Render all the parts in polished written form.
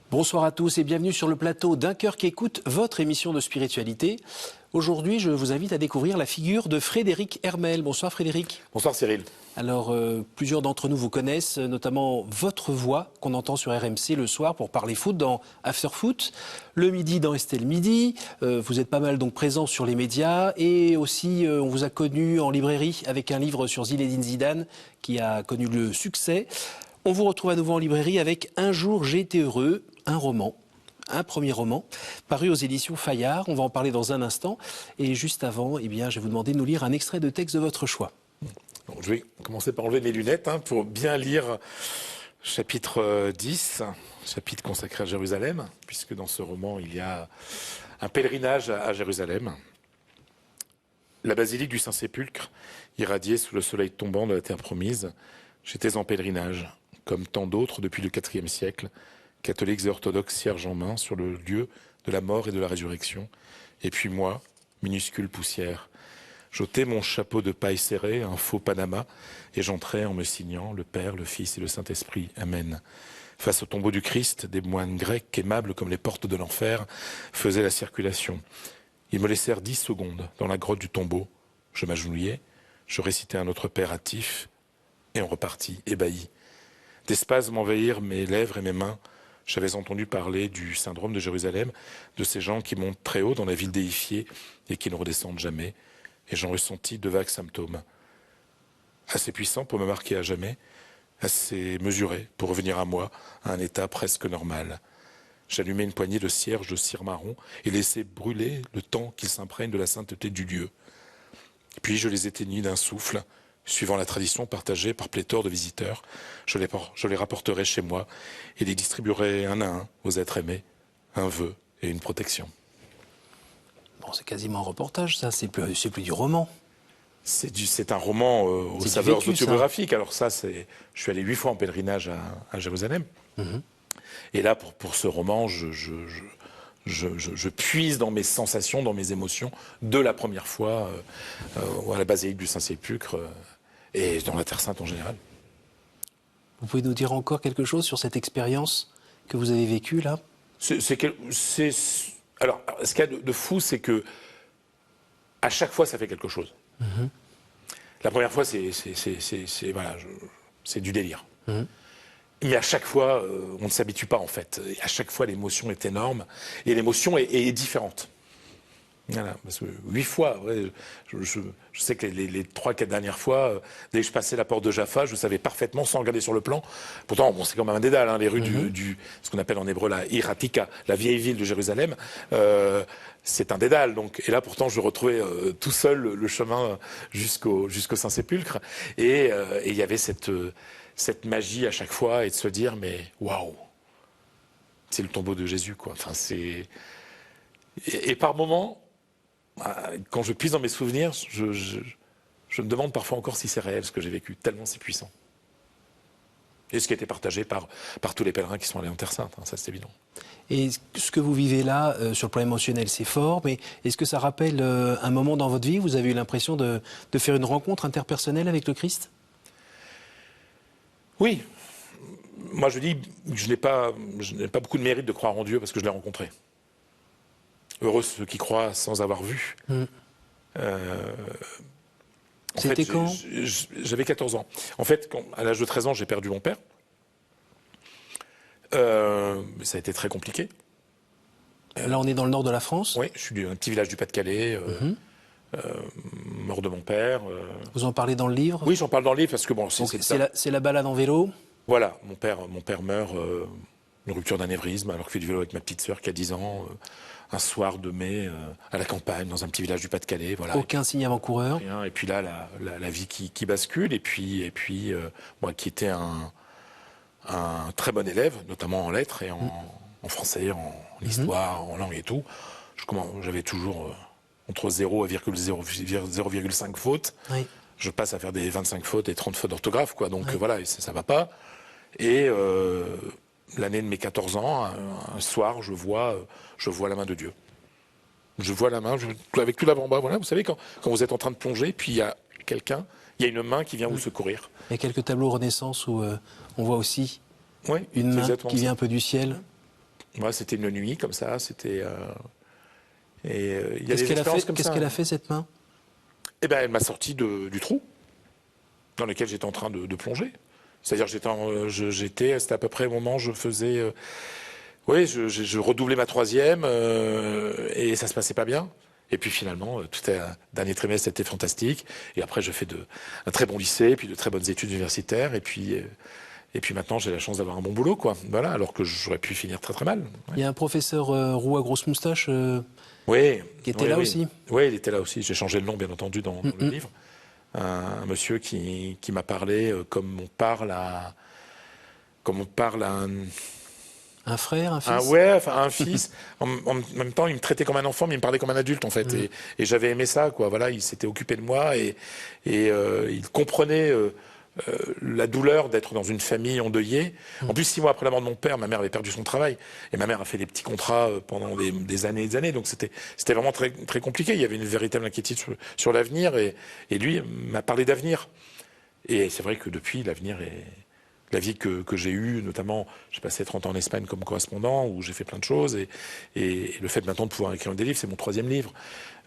Bonsoir à tous et bienvenue sur le plateau d'Un cœur qui écoute, votre émission de spiritualité. Aujourd'hui, je vous invite à découvrir la figure de Frédéric Hermel. Bonsoir Frédéric. Bonsoir Cyril. Alors, plusieurs d'entre nous vous connaissent, notamment votre voix qu'on entend sur RMC le soir pour parler foot dans After Foot, le midi dans Estelle Midi. Vous êtes pas mal donc présent sur les médias et aussi on vous a connu en librairie avec un livre sur Zinedine Zidane qui a connu le succès. On vous retrouve à nouveau en librairie avec Un jour j'ai été heureux, un roman. Un premier roman, paru aux éditions Fayard. On va en parler dans un instant. Et juste avant, je vais vous demander de nous lire un extrait de texte de votre choix. Donc, je vais commencer par enlever mes lunettes pour bien lire chapitre 10, chapitre consacré à Jérusalem, puisque dans ce roman, il y a un pèlerinage à Jérusalem. La basilique du Saint-Sépulcre, irradiée sous le soleil tombant de la terre promise, j'étais en pèlerinage, comme tant d'autres depuis le IVe siècle, catholiques et orthodoxes cierges en main sur le lieu de la mort et de la résurrection. Et puis moi, minuscule poussière, j'ôtais mon chapeau de paille serré, un faux Panama, et j'entrais en me signant le Père, le Fils et le Saint-Esprit. Amen. Face au tombeau du Christ, des moines grecs, aimables comme les portes de l'enfer, faisaient la circulation. Ils me laissèrent 10 secondes dans la grotte du tombeau. Je m'agenouillai, je récitais un autre Père hâtif, et on repartit, ébahi. Des spasmes envahirent mes lèvres et mes mains. J'avais entendu parler du syndrome de Jérusalem, de ces gens qui montent très haut dans la ville déifiée et qui ne redescendent jamais. Et j'en ressentis de vagues symptômes. Assez puissants pour me marquer à jamais, assez mesurés pour revenir à moi, à un état presque normal. J'allumai une poignée de cierges de cire marron et laissai brûler le temps qu'ils s'imprègnent de la sainteté du lieu. Puis je les éteignis d'un souffle. Suivant la tradition partagée par pléthore de visiteurs, je les rapporterai chez moi et les distribuerai un à un aux êtres aimés, un vœu et une protection. Bon, c'est quasiment un reportage, ça, c'est plus du roman. C'est un roman aux saveurs autobiographiques. Alors ça, je suis allé 8 fois en pèlerinage à Jérusalem. Et là, pour ce roman, je puise dans mes sensations, dans mes émotions, de la première fois à la basilique du Saint-Sépulcre et dans la Terre Sainte en général. Vous pouvez nous dire encore quelque chose sur cette expérience que vous avez vécue là ? Alors, ce qu'il y a de fou, c'est que à chaque fois, ça fait quelque chose. La première fois, c'est du délire. Mais à chaque fois, on ne s'habitue pas en fait. Et à chaque fois, l'émotion est énorme et l'émotion est différente. Voilà, parce que 8 fois, ouais, je sais que les 3-4 dernières fois, dès que je passais la porte de Jaffa, je savais parfaitement sans regarder sur le plan. Pourtant, bon, c'est quand même un dédale, les rues ce qu'on appelle en hébreu la Ir Hatika, la vieille ville de Jérusalem. C'est un dédale, donc. Et là, pourtant, je retrouvais tout seul le chemin jusqu'au Saint-Sépulcre. Et il y avait cette magie à chaque fois et de se dire, mais waouh, c'est le tombeau de Jésus, quoi. Enfin, et par moments, quand je puise dans mes souvenirs, je me demande parfois encore si c'est réel ce que j'ai vécu, tellement c'est puissant. Et ce qui a été partagé par tous les pèlerins qui sont allés en Terre Sainte, ça c'est évident. Et ce que vous vivez là, sur le plan émotionnel, c'est fort, mais est-ce que ça rappelle un moment dans votre vie où vous avez eu l'impression de faire une rencontre interpersonnelle avec le Christ ? Oui. Moi je dis que je n'ai pas beaucoup de mérite de croire en Dieu parce que je l'ai rencontré. Heureux ceux qui croient sans avoir vu. C'était quand ? J'avais 14 ans. En fait, à l'âge de 13 ans, j'ai perdu mon père. Ça a été très compliqué. Là, on est dans le nord de la France ? Oui, je suis d'un petit village du Pas-de-Calais. Mort de mon père. Vous en parlez dans le livre ? Oui, j'en parle dans le livre parce que bon, c'est la balade en vélo ? Voilà, mon père meurt d'une rupture d'anévrisme alors que je fais du vélo avec ma petite sœur qui a 10 ans. Un soir de mai, à la campagne, dans un petit village du Pas-de-Calais. Voilà. Aucun signe avant-coureur. Et puis là, la vie qui bascule. Et puis moi qui étais un très bon élève, notamment en lettres et en français, en histoire, en langue et tout, j'avais toujours entre 0 et 0,5 fautes. Oui. Je passe à faire des 25 fautes et 30 fautes d'orthographe, quoi. Donc voilà, ça va pas. Et l'année de mes 14 ans, un soir, je vois la main de Dieu. Je vois la main, avec tout l'avant-bras. Voilà, vous savez, quand vous êtes en train de plonger, puis il y a une main qui vient vous secourir. Il y a quelques tableaux Renaissance où on voit aussi une main qui vient un peu du ciel. Moi, c'était une nuit comme ça. C'était il y a Qu'est-ce des qu'elle a expériences fait, comme qu'est-ce ça. qu'elle a fait, cette main? Eh ben, elle m'a sorti du trou dans lequel j'étais en train de plonger. C'est-à-dire, c'était à peu près au moment où je faisais, oui, je redoublais ma troisième et ça se passait pas bien. Et puis finalement, dernier trimestre, c'était fantastique. Et après, je fais un très bon lycée, puis de très bonnes études universitaires. Et puis maintenant, j'ai la chance d'avoir un bon boulot, quoi. Voilà, alors que j'aurais pu finir très très mal. Il y a un professeur roux à grosse moustache Oui, qui était oui, là oui. aussi. Oui, il était là aussi. J'ai changé le nom, bien entendu, dans le livre. Un monsieur qui m'a parlé comme on parle à Un frère, un fils. ouais, enfin un fils. En même temps, il me traitait comme un enfant, mais il me parlait comme un adulte en fait. Et j'avais aimé ça, quoi. Voilà, il s'était occupé de moi et il comprenait la douleur d'être dans une famille endeuillée. En plus, 6 mois après la mort de mon père, ma mère avait perdu son travail et ma mère a fait des petits contrats pendant des années et des années. Donc c'était vraiment très très compliqué. Il y avait une véritable inquiétude sur l'avenir et lui m'a parlé d'avenir. Et c'est vrai que depuis, la vie que j'ai eue, notamment, j'ai passé 30 ans en Espagne comme correspondant, où j'ai fait plein de choses, et le fait maintenant de pouvoir écrire des livres, c'est mon 3e livre.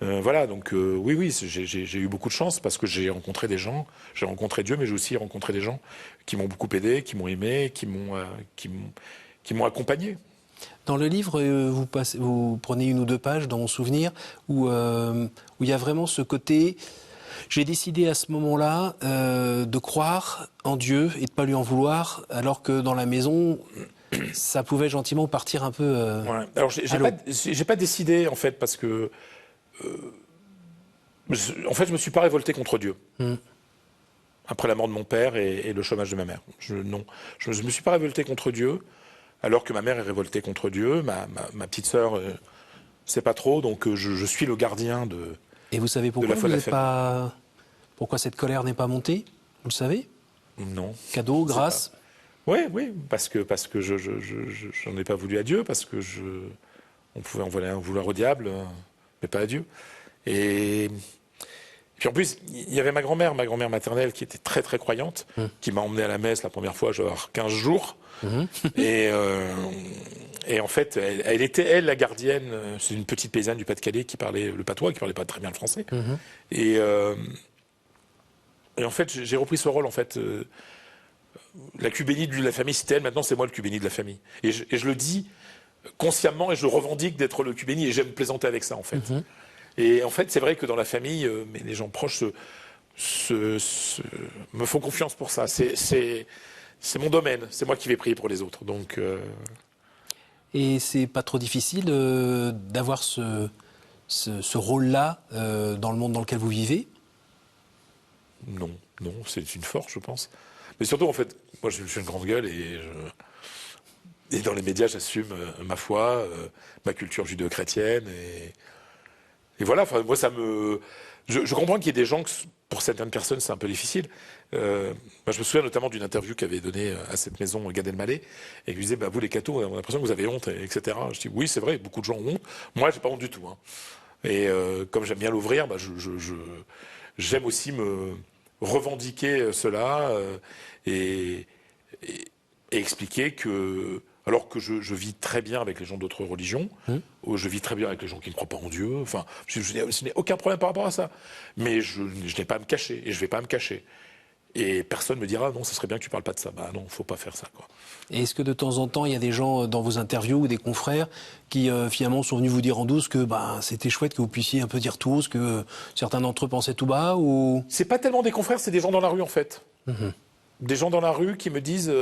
Voilà, donc oui, j'ai eu beaucoup de chance parce que j'ai rencontré des gens, j'ai rencontré Dieu, mais j'ai aussi rencontré des gens qui m'ont beaucoup aidé, qui m'ont aimé, qui m'ont accompagné. Dans le livre, vous prenez 1 ou 2 pages, dans mon souvenir, où il y a vraiment ce côté... J'ai décidé à ce moment-là de croire en Dieu et de ne pas lui en vouloir, alors que dans la maison, ça pouvait gentiment partir un peu Ouais. Alors j'ai pas décidé en fait parce que en fait je me suis pas révolté contre Dieu après la mort de mon père et le chômage de ma mère. Non, je me suis pas révolté contre Dieu alors que ma mère est révoltée contre Dieu. Ma petite sœur sait pas trop, donc je suis le gardien de. Et vous savez pourquoi vous n'êtes pas... Pourquoi cette colère n'est pas montée? Vous le savez? Non. Cadeau, grâce? Oui, parce que je j'en ai pas voulu à Dieu, parce que on pouvait en vouloir au diable, mais pas à Dieu. Et puis en plus, il y avait ma grand-mère maternelle, qui était très très croyante, qui m'a emmené à la messe la première fois, j'avais 15 jours. Et en fait, elle était, elle, la gardienne. C'est une petite paysanne du Pas-de-Calais qui parlait le patois, qui parlait pas très bien le français. Et en fait, j'ai repris ce rôle, en fait. La cul bénie de la famille, c'était elle. Maintenant, c'est moi le cul béni de la famille. Et je le dis consciemment et je revendique d'être le cul béni. Et j'aime plaisanter avec ça, en fait. Et en fait, c'est vrai que dans la famille, mais les gens proches me font confiance pour ça. C'est mon domaine. C'est moi qui vais prier pour les autres. Donc. Et c'est pas trop difficile d'avoir ce rôle-là dans le monde dans lequel vous vivez? Non, c'est une force, je pense. Mais surtout, en fait, moi, je suis une grande gueule et dans les médias, j'assume ma foi, ma culture judéo-chrétienne et voilà. Enfin, moi, je comprends qu'il y ait des gens que, pour certaines personnes, c'est un peu difficile. Moi, je me souviens notamment d'une interview qu'avait donnée à cette maison Gad Elmaleh et qui disait, bah, vous les cathos, on a l'impression que vous avez honte, etc. Je dis, oui, c'est vrai, beaucoup de gens ont honte. Moi, j'ai pas honte du tout. Hein. Et comme j'aime bien l'ouvrir, bah, j'aime aussi me revendiquer cela et expliquer que, alors que je vis très bien avec les gens d'autres religions, je vis très bien avec les gens qui ne croient pas en Dieu, enfin, je n'ai aucun problème par rapport à ça. Mais je n'ai pas à me cacher, et je ne vais pas me cacher. Et personne ne me dira, non, ça serait bien que tu ne parles pas de ça. Bah non, il ne faut pas faire ça, quoi. Et est-ce que de temps en temps, il y a des gens dans vos interviews ou des confrères qui finalement sont venus vous dire en douce que c'était chouette que vous puissiez un peu dire tout haut ce que certains d'entre eux pensaient tout bas ou... C'est pas tellement des confrères, c'est des gens dans la rue, en fait. Des gens dans la rue qui me disent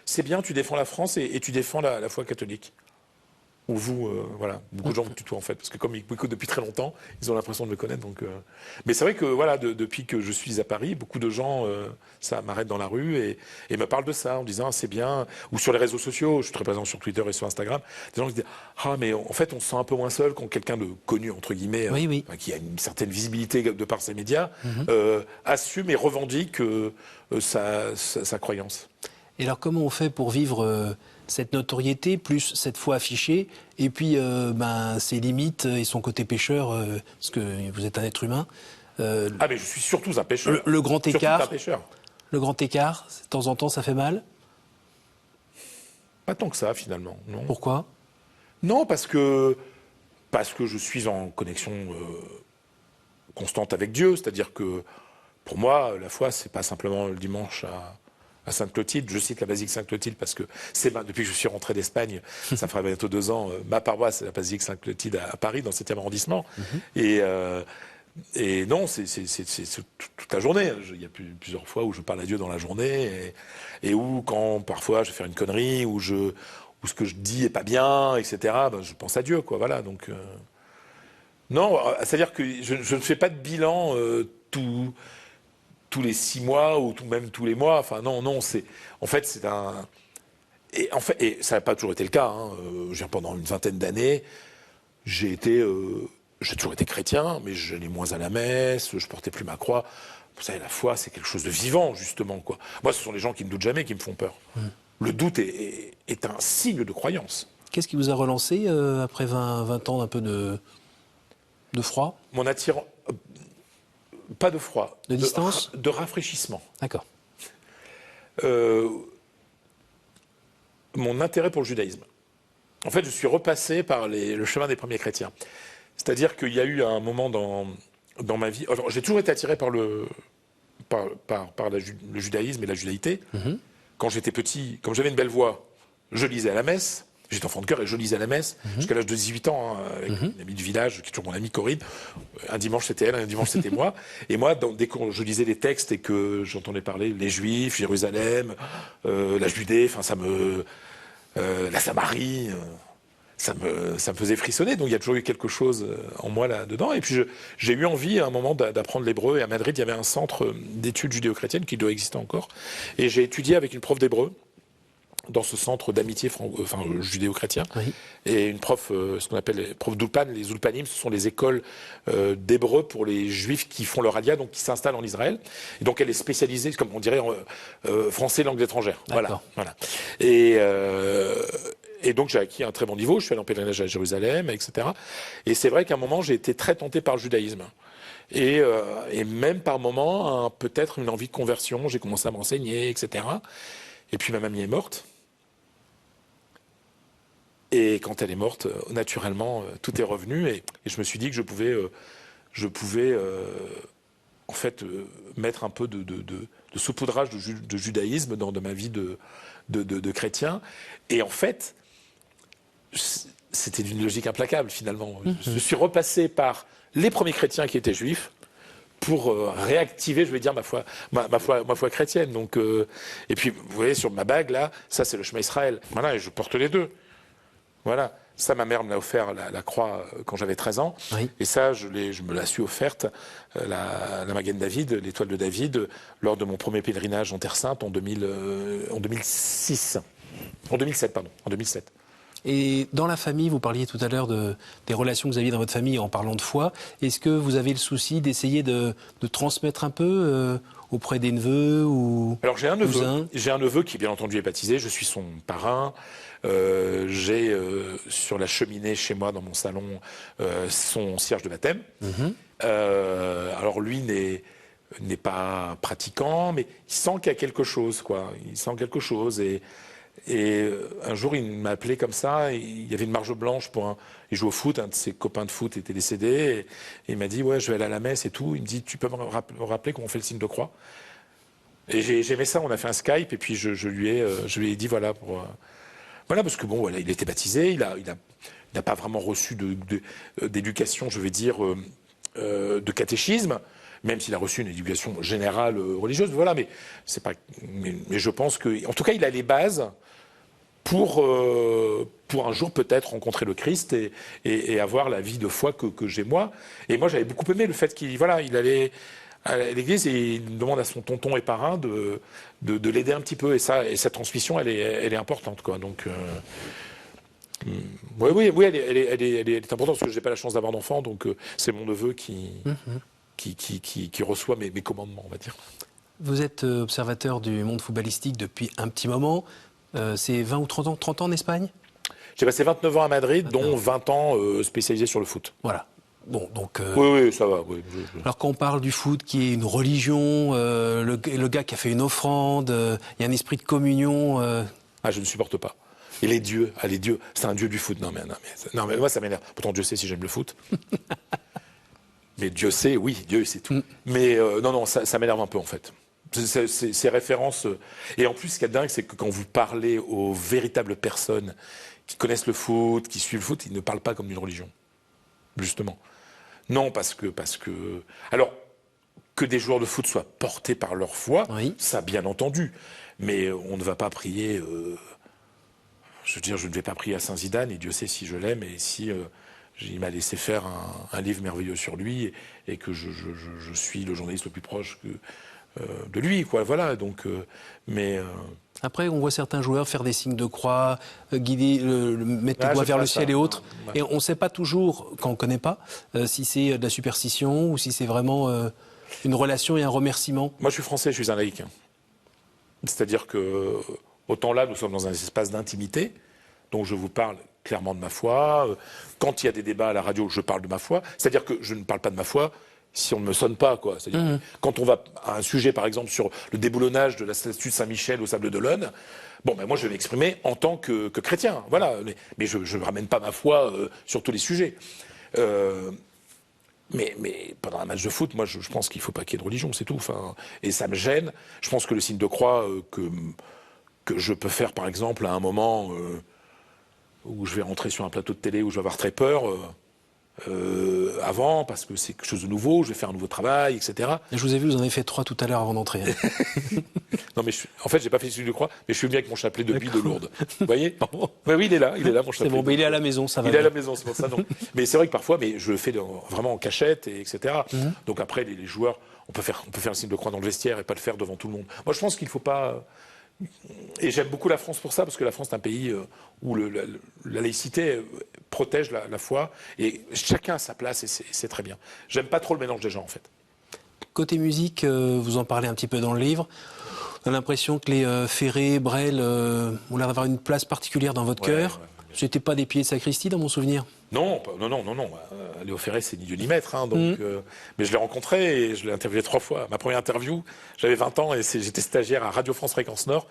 c'est bien, tu défends la France et tu défends la foi catholique. Ou vous, voilà, beaucoup de gens me tutoient en fait, parce que comme ils m'écoutent depuis très longtemps, ils ont l'impression de me connaître. Donc, mais c'est vrai que voilà, depuis que je suis à Paris, beaucoup de gens ça m'arrêtent dans la rue et me parlent de ça en disant c'est bien. Ou sur les réseaux sociaux, je suis très présent sur Twitter et sur Instagram, des gens qui disent mais en fait on se sent un peu moins seul quand quelqu'un de connu entre guillemets, qui a une certaine visibilité de par ses médias, assume et revendique sa croyance. Et alors comment on fait pour vivre cette notoriété, plus cette foi affichée, et puis ses limites et son côté pécheur, parce que vous êtes un être humain. Mais je suis surtout un pécheur. Le grand écart. Un pécheur. Le grand écart, de temps en temps, ça fait mal. Pas tant que ça, finalement. Non. Pourquoi? Non, parce que je suis en connexion constante avec Dieu. C'est-à-dire que, pour moi, la foi, c'est pas simplement le dimanche à Sainte-Clotilde. Je cite la basilique Sainte-Clotilde parce que depuis que je suis rentré d'Espagne, ça fera bientôt 2 ans, ma paroisse, c'est la basilique Sainte-Clotilde à Paris, dans le 7e arrondissement. Et non, c'est toute la journée. Il y a plusieurs fois où je parle à Dieu dans la journée et où, quand parfois je vais faire une connerie, où ce que je dis est pas bien, etc., ben, je pense à Dieu, quoi. Voilà, donc... Non, c'est-à-dire que je ne fais pas de bilan tous les 6 mois ou même tous les mois. Enfin, non, en fait, c'est un... Et ça n'a pas toujours été le cas. Hein. Pendant une vingtaine d'années, j'ai toujours été chrétien, mais j'allais moins à la messe, je portais plus ma croix. Vous savez, la foi, c'est quelque chose de vivant, justement, quoi. Moi, ce sont les gens qui ne doutent jamais qui me font peur. Le doute est un signe de croyance. Qu'est-ce qui vous a relancé après 20 ans d'un peu de froid? Mon attirant... Pas de froid. De distance? De rafraîchissement. D'accord. Mon intérêt pour le judaïsme. En fait, je suis repassé par le chemin des premiers chrétiens. C'est-à-dire qu'il y a eu un moment dans ma vie... Alors, j'ai toujours été attiré par le judaïsme et la judaïté. Quand j'étais petit, comme j'avais une belle voix, je lisais à la messe. J'étais enfant de cœur et je lisais à la messe jusqu'à l'âge de 18 ans, hein, avec une amie du village, qui est toujours mon amie Corinne. Un dimanche c'était elle, un dimanche c'était moi. Et moi, dès que je lisais les textes et que j'entendais parler les Juifs, Jérusalem, la Judée, enfin la Samarie, ça me faisait frissonner. Donc il y a toujours eu quelque chose en moi là-dedans. Et puis j'ai eu envie à un moment d'apprendre l'hébreu. Et à Madrid, il y avait un centre d'études judéo-chrétiennes qui doit exister encore. Et j'ai étudié avec une prof d'hébreu dans ce centre d'amitié judéo-chrétien. Oui. Et une prof, ce qu'on appelle les profs d'Ulpan, les Ulpanim, ce sont les écoles d'hébreu pour les juifs qui font leur alia, donc qui s'installent en Israël. Et donc elle est spécialisée, comme on dirait, en français langue étrangère. Voilà. Et donc j'ai acquis un très bon niveau, je suis allé en pèlerinage à Jérusalem, etc. Et c'est vrai qu'à un moment, j'ai été très tenté par le judaïsme. Et même par moments, peut-être une envie de conversion, j'ai commencé à m'enseigner, etc. Et puis ma mamie est morte. Et quand elle est morte, naturellement, tout est revenu. Et je me suis dit que je pouvais en fait, mettre un peu de saupoudrage de judaïsme dans ma vie de chrétien. Et en fait, c'était d'une logique implacable, finalement. Je suis repassé par les premiers chrétiens qui étaient juifs pour réactiver, je vais dire, ma foi chrétienne. Donc, et puis, vous voyez, sur ma bague, là, ça, c'est le Shema Israël. Voilà, et je porte les deux. Voilà. Ça, ma mère me l'a offert, la croix, quand j'avais 13 ans. Oui. Et ça, je me la suis offerte, la Magen David, l'étoile de David, lors de mon premier pèlerinage en Terre Sainte en 2006. En 2007, pardon. En 2007. Et dans la famille, vous parliez tout à l'heure des relations que vous aviez dans votre famille en parlant de foi. Est-ce que vous avez le souci d'essayer de transmettre un peu auprès des neveux ou Alors j'ai un neveu qui bien entendu est baptisé, je suis son parrain. J'ai sur la cheminée chez moi dans mon salon son cierge de baptême. Alors lui n'est pas pratiquant, mais il sent qu'il y a quelque chose, quoi. Il sent quelque chose et un jour, il m'a appelé comme ça, il y avait une marge blanche il joue au foot, un de ses copains de foot était décédé, et il m'a dit, ouais, je vais aller à la messe et tout. Il me dit, tu peux me rappeler comment on fait le signe de croix? Et j'aimais ça, on a fait un Skype, et puis je lui ai dit, voilà, parce que bon, voilà, il était baptisé, il n'a pas vraiment reçu d'éducation, je vais dire, de catéchisme, même s'il a reçu une éducation générale religieuse, voilà, mais je pense que, en tout cas, il a les bases pour un jour peut-être rencontrer le Christ et avoir la vie de foi que j'ai moi. Et moi, j'avais beaucoup aimé le fait qu'il allait à l'église et il demande à son tonton et parrain de l'aider un petit peu. Et cette transmission, elle est importante, quoi. Donc, oui, elle est importante parce que je n'ai pas la chance d'avoir d'enfant, donc c'est mon neveu qui reçoit mes commandements, on va dire. Vous êtes observateur du monde footballistique depuis un petit moment. C'est 20 ou 30 ans en Espagne? J'ai passé 29 ans à Madrid, dont 20 ans spécialisé sur le foot. Voilà. Bon, donc, oui, ça va. Oui. Alors quand on parle du foot qui est une religion, le gars qui a fait une offrande, il y a un esprit de communion. Ah, je ne supporte pas. Et les dieux, c'est un dieu du foot. Non, mais moi, ça m'énerve. Pourtant, Dieu sait si j'aime le foot. Mais Dieu sait, oui, Dieu sait tout. Mais non, ça m'énerve un peu, en fait. Ces références. Et en plus, ce qui est dingue, c'est que quand vous parlez aux véritables personnes qui connaissent le foot, qui suivent le foot, ils ne parlent pas comme d'une religion. Justement. Non, parce que. Alors, que des joueurs de foot soient portés par leur foi, Oui. ça, bien entendu. Mais on ne va pas prier. Je veux dire, je ne vais pas prier à Saint-Zidane, et Dieu sait si je l'aime, et si il m'a laissé faire un livre merveilleux sur lui, et que je suis le journaliste le plus proche de lui, quoi. Voilà, donc, Après, on voit certains joueurs faire des signes de croix, guider, mettre le doigt vers le ciel et autres. Ouais. Et on ne sait pas toujours, quand on ne connaît pas, si c'est de la superstition ou si c'est vraiment une relation et un remerciement. Moi, je suis français, je suis un laïc. C'est-à-dire que, autant là, nous sommes dans un espace d'intimité, donc je vous parle clairement de ma foi. Quand il y a des débats à la radio, je parle de ma foi. C'est-à-dire que je ne parle pas de ma foi si on ne me sonne pas, quoi. C'est-à-dire que quand on va à un sujet, par exemple, sur le déboulonnage de la statue de Saint-Michel au Sable-d'Olonne, bon, ben moi, je vais m'exprimer en tant que chrétien, voilà. Mais je ne ramène pas ma foi sur tous les sujets. Mais pendant un match de foot, moi, je pense qu'il ne faut pas qu'il y ait de religion, c'est tout. Enfin, et ça me gêne. Je pense que le signe de croix que je peux faire, par exemple, à un moment où je vais rentrer sur un plateau de télé où je vais avoir très peur, avant, parce que c'est quelque chose de nouveau, je vais faire un nouveau travail, etc. Et je vous ai vu, vous en avez fait 3 tout à l'heure avant d'entrer. Non, mais en fait, j'ai pas fait celui de croix, mais je suis venu avec mon chapelet de buis de Lourdes. Vous voyez? Ben oui, il est là, mon chapelet. C'est bon, il est à la maison, ça va. Il est à la maison, c'est pour ça, non. Mais c'est vrai que parfois, mais je le fais vraiment en cachette, etc. Donc après, les joueurs, on peut faire un signe de croix dans le vestiaire et pas le faire devant tout le monde. Moi, je pense qu'il faut pas. Et j'aime beaucoup la France pour ça, parce que la France est un pays où la laïcité protège la foi, et chacun a sa place, et c'est très bien. J'aime pas trop le mélange des gens, en fait. Côté musique, vous en parlez un petit peu dans le livre. On a l'impression que les Ferré, Brel ont l'air d'avoir une place particulière dans votre cœur. C'était pas des pieds de sacristie dans mon souvenir. Non. Léo Ferré, c'est ni Dieu ni maître. Hein, donc, mais je l'ai rencontré et je l'ai interviewé 3 fois. Ma première interview, j'avais 20 ans et j'étais stagiaire à Radio France Fréquence Nord,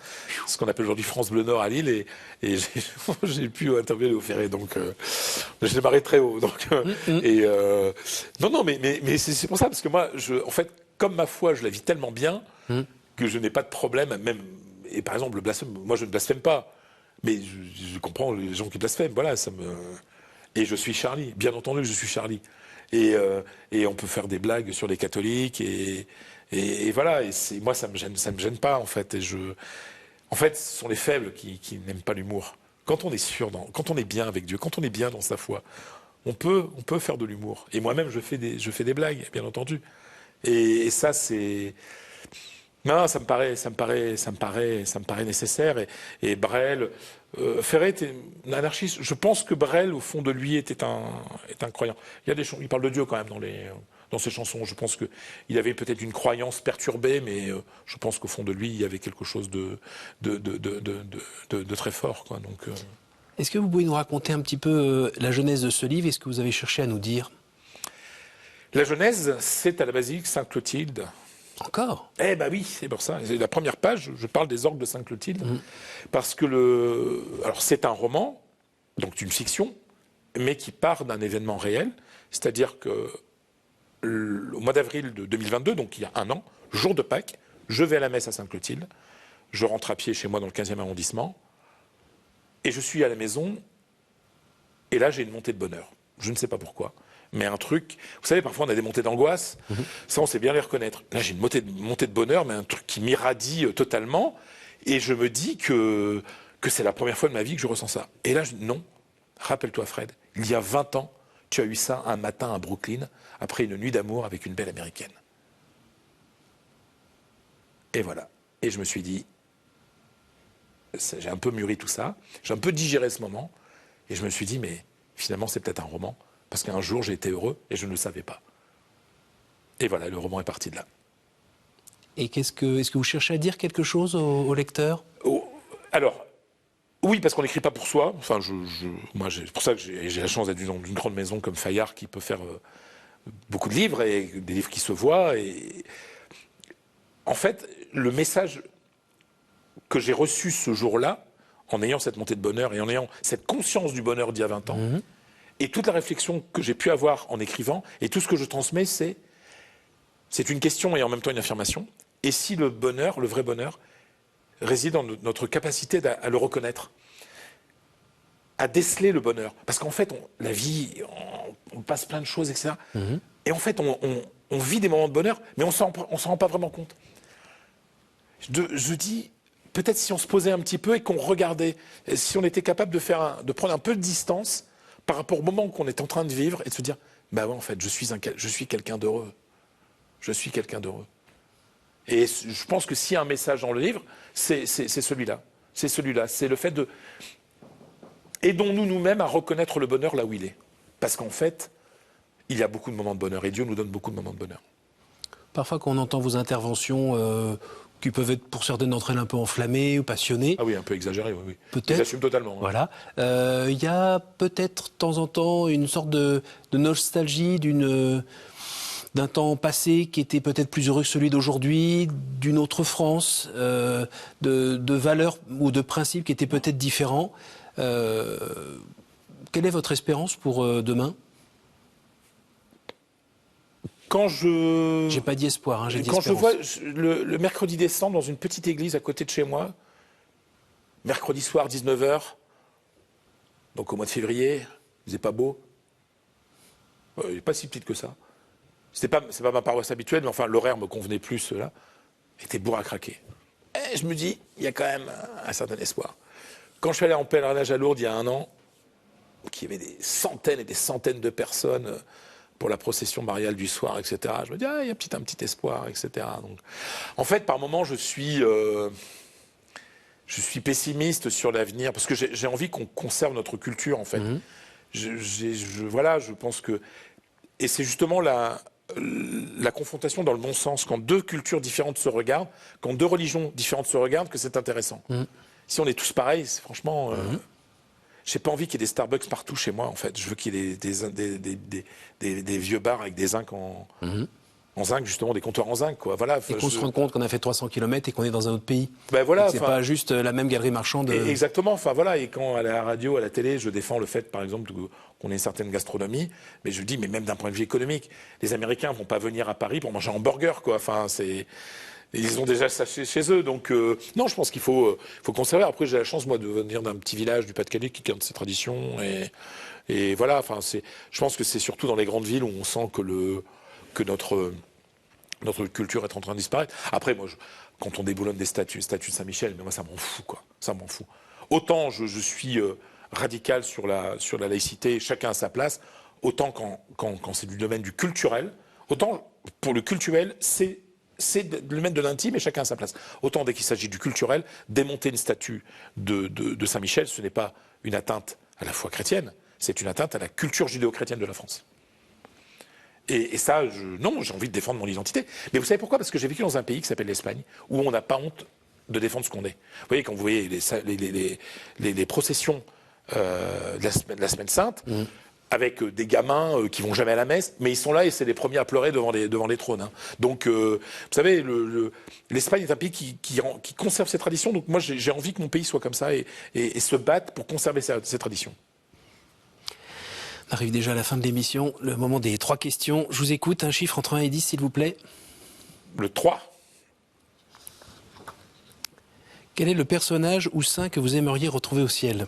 ce qu'on appelle aujourd'hui France Bleu Nord à Lille. Et j'ai pu interviewer Léo Ferré. Donc, je l'ai barré très haut. Donc, non, mais c'est pour ça, parce que moi, en fait, comme ma foi, je la vis tellement bien que je n'ai pas de problème. Même, et par exemple, le blasphème, moi, je ne blasphème pas. Mais je comprends les gens qui blasphèment, voilà, Et je suis Charlie, bien entendu, je suis Charlie. Et on peut faire des blagues sur les catholiques, et voilà, moi, ça me gêne pas, en fait. En fait, ce sont les faibles qui n'aiment pas l'humour. Quand on est sûr, quand on est bien avec Dieu, quand on est bien dans sa foi, on peut faire de l'humour. Et moi-même, je fais des blagues, bien entendu. Et ça, c'est... Non, ça me paraît nécessaire. Et Brel, Ferré était un anarchiste. Je pense que Brel, au fond de lui, était un croyant. Il parle de Dieu quand même dans ses chansons. Je pense qu'il avait peut-être une croyance perturbée, mais je pense qu'au fond de lui, il y avait quelque chose de très fort, quoi. Donc, Est-ce que vous pouvez nous raconter un petit peu la genèse de ce livre et ce que vous avez cherché à nous dire? La genèse, c'est à la basilique Sainte-Clotilde. Encore? Eh ben oui, c'est pour ça. C'est la première page, je parle des orgues de Sainte-Clotilde, parce que alors c'est un roman, donc une fiction, mais qui part d'un événement réel, c'est-à-dire que au mois d'avril de 2022, donc il y a un an, jour de Pâques, je vais à la messe à Sainte-Clotilde, je rentre à pied chez moi dans le 15e arrondissement, et je suis à la maison, et là j'ai une montée de bonheur. Je ne sais pas pourquoi. Mais un truc, vous savez, parfois on a des montées d'angoisse, ça on sait bien les reconnaître. Là j'ai une montée de bonheur, mais un truc qui m'irradie totalement, et je me dis que c'est la première fois de ma vie que je ressens ça. Et là, non, rappelle-toi Fred, il y a 20 ans, tu as eu ça un matin à Brooklyn, après une nuit d'amour avec une belle américaine. Et voilà. Et je me suis dit, j'ai un peu mûri tout ça, j'ai un peu digéré ce moment, et je me suis dit, mais finalement c'est peut-être un roman. Parce qu'un jour, j'ai été heureux et je ne le savais pas. Et voilà, le roman est parti de là. Et est-ce que vous cherchez à dire quelque chose au lecteur? Alors, oui, parce qu'on n'écrit pas pour soi. Enfin, moi, c'est pour ça que j'ai la chance d'être dans une grande maison comme Fayard qui peut faire beaucoup de livres et des livres qui se voient. Et en fait, le message que j'ai reçu ce jour-là, en ayant cette montée de bonheur et en ayant cette conscience du bonheur d'il y a 20 ans, et toute la réflexion que j'ai pu avoir en écrivant, et tout ce que je transmets, c'est une question et en même temps une affirmation. Et si le bonheur, le vrai bonheur, réside dans notre capacité à le reconnaître, à déceler le bonheur. Parce qu'en fait, la vie, on passe plein de choses, etc. Et en fait, on vit des moments de bonheur, mais on ne s'en rend pas vraiment compte. Je dis, peut-être si on se posait un petit peu et qu'on regardait, si on était capable de prendre un peu de distance par rapport au moment qu'on est en train de vivre et de se dire, bah ouais, en fait, je suis quelqu'un d'heureux. Je suis quelqu'un d'heureux. Et je pense que s'il y a un message dans le livre, c'est celui-là. C'est celui-là. C'est le fait de... Aidons-nous nous-mêmes à reconnaître le bonheur là où il est. Parce qu'en fait, il y a beaucoup de moments de bonheur. Et Dieu nous donne beaucoup de moments de bonheur. Parfois, quand on entend vos interventions qui peuvent être pour certaines d'entre elles un peu enflammées ou passionnées. Ah oui, un peu exagérées, oui. Peut-être. J'assume totalement. Hein. Voilà. Il y a peut-être de temps en temps une sorte de nostalgie d'un temps passé qui était peut-être plus heureux que celui d'aujourd'hui, d'une autre France, de valeurs ou de principes qui étaient peut-être différents. Quelle est votre espérance pour demain ? Quand je... J'ai pas dit espoir, j'ai dit quand espérance. je vois le mercredi décembre dans une petite église à côté de chez moi, mercredi soir 19h, donc au mois de février, il faisait pas beau. Il n'est pas si petite que ça. C'est pas ma paroisse habituelle, mais enfin l'horaire me convenait plus là. Était bourre à craquer. Et je me dis, il y a quand même un certain espoir. Quand je suis allé en pèlerinage à Lourdes il y a un an, qu'il y avait des centaines et des centaines de personnes pour la procession mariale du soir, etc. Je me dis, il y a un petit espoir, etc. Donc, en fait, par moments, je suis pessimiste sur l'avenir, parce que j'ai envie qu'on conserve notre culture, en fait. Voilà, je pense que... Et c'est justement la confrontation dans le bon sens, quand deux cultures différentes se regardent, quand deux religions différentes se regardent, que c'est intéressant. Si on est tous pareils, franchement... J'ai pas envie qu'il y ait des Starbucks partout chez moi, en fait. Je veux qu'il y ait des vieux bars avec des zinc en zinc, justement, des comptoirs en zinc, quoi. Voilà. Et qu'on se rende compte qu'on a fait 300 km et qu'on est dans un autre pays. Ben voilà. C'est pas juste la même galerie marchande. Exactement. Enfin voilà. Et quand à la radio, à la télé, je défends le fait, par exemple, qu'on ait une certaine gastronomie, mais je dis, mais même d'un point de vue économique, les Américains vont pas venir à Paris pour manger un hamburger, quoi. Enfin, ils ont déjà ça chez eux, donc non, je pense qu'il faut conserver. Après, j'ai la chance, moi, de venir d'un petit village du Pas-de-Calais qui garde ses traditions, et voilà. Enfin, je pense que c'est surtout dans les grandes villes où on sent que notre culture est en train de disparaître. Après, moi, quand on déboulonne des statues de Saint-Michel, mais moi, ça m'en fout, quoi. Ça m'en fout. Autant je suis radical sur la laïcité, chacun à sa place, autant quand c'est du domaine du culturel, autant pour le culturel, c'est le mettre de l'intime et chacun à sa place. Autant dès qu'il s'agit du culturel, démonter une statue de Saint-Michel, ce n'est pas une atteinte à la foi chrétienne, c'est une atteinte à la culture judéo-chrétienne de la France. Et ça, non, j'ai envie de défendre mon identité. Mais vous savez pourquoi ? Parce que j'ai vécu dans un pays qui s'appelle l'Espagne, où on n'a pas honte de défendre ce qu'on est. Vous voyez, quand vous voyez les processions de la Semaine Sainte, avec des gamins qui vont jamais à la messe, mais ils sont là et c'est les premiers à pleurer devant les trônes. Hein. Donc, vous savez, l'Espagne est un pays qui conserve ses traditions. Donc moi, j'ai envie que mon pays soit comme ça et se batte pour conserver ses traditions. On arrive déjà à la fin de l'émission, le moment des 3 questions. Je vous écoute, un chiffre entre 1 et 10, s'il vous plaît. Le 3. Quel est le personnage ou saint que vous aimeriez retrouver au ciel ?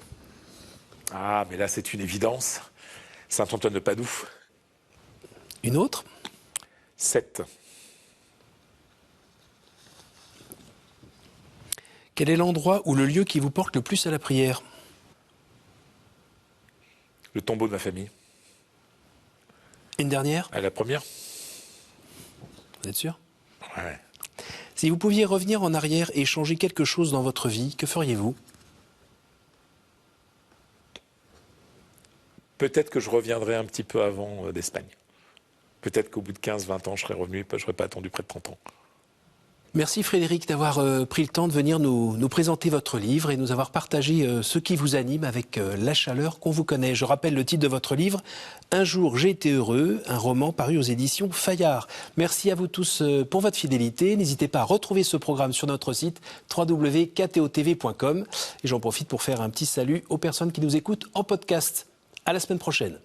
Ah, mais là, c'est une évidence. Saint-Antoine de Padoue. Une autre ? 7. Quel est l'endroit ou le lieu qui vous porte le plus à la prière ? Le tombeau de ma famille. Une dernière ? À la première ? Vous êtes sûr ? Ouais. Si vous pouviez revenir en arrière et changer quelque chose dans votre vie, que feriez-vous ? Peut-être que je reviendrai un petit peu avant d'Espagne. Peut-être qu'au bout de 15-20 ans, je serais revenu, je n'aurais pas attendu près de 30 ans. Merci Frédéric d'avoir pris le temps de venir nous présenter votre livre et nous avoir partagé ce qui vous anime avec la chaleur qu'on vous connaît. Je rappelle le titre de votre livre, Un jour j'ai été heureux, un roman paru aux éditions Fayard. Merci à vous tous pour votre fidélité. N'hésitez pas à retrouver ce programme sur notre site www.ktotv.com. Et j'en profite pour faire un petit salut aux personnes qui nous écoutent en podcast. À la semaine prochaine.